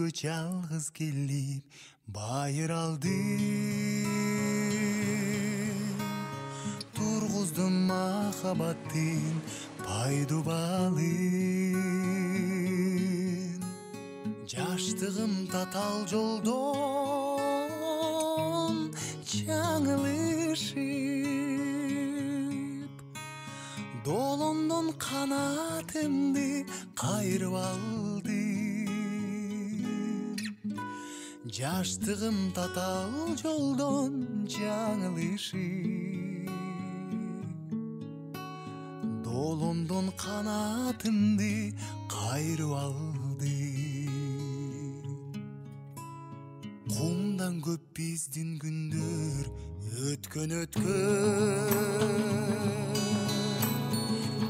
үйгө жалгыз келип байыр алды. Тургуздум махабаттын пайдубалын. Жаштыгым татал жолдон жаңылышып, долондон канатымды кайрып алды. Жаштыгым татал жолдон жаңылышып, долондон канатымды кайрып алды. Кумдан көп биздин күндөр өткөн.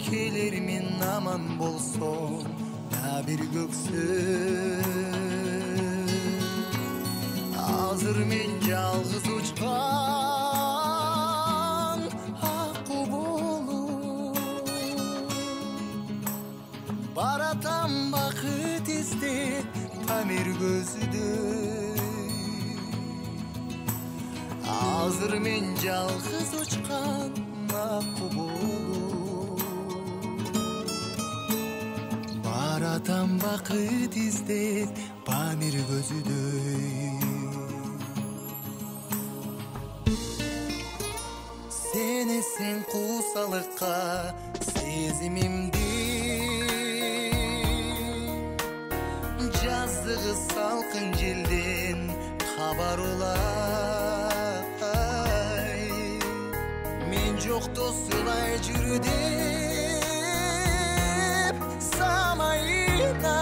Келер мен аман болсом да бир көксөм. Азыр мен жалгыз учкан акку болуп, баратам бакыт издеп тамир көздөй. Азыр мен жалгыз учкан акку болуп, баратам бакыт издеп памир көздөй. Сенесең куусалыкка сезимимди, жаздыгы салкын желден кабар улай. Мен жокто сылай жүрү деп самайынан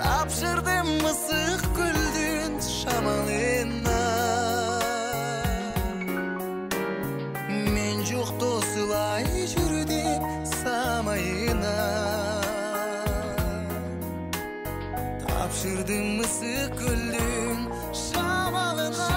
тапшырдым мысык көлдүн шамалына. Мен жокто сылай жүрү деп самайынан тапшырдым мысык көлдүн шамалына.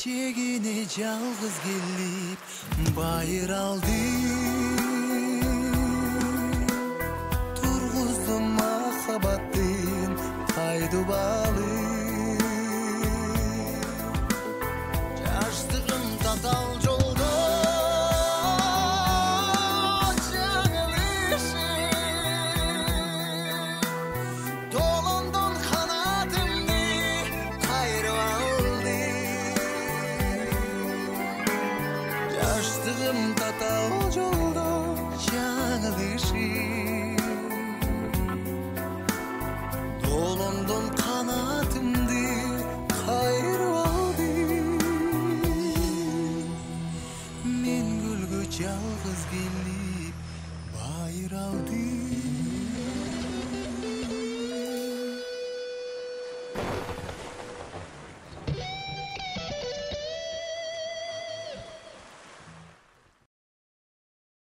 Жегине жалгыз келип байыр алды. Тургуздум махабаттын пайдубалын. Жаштыгым татал жолдон жаңылышып, долондон канатымды кайрып алды. Жаштыгым татал жолдон жаңылышып, долондон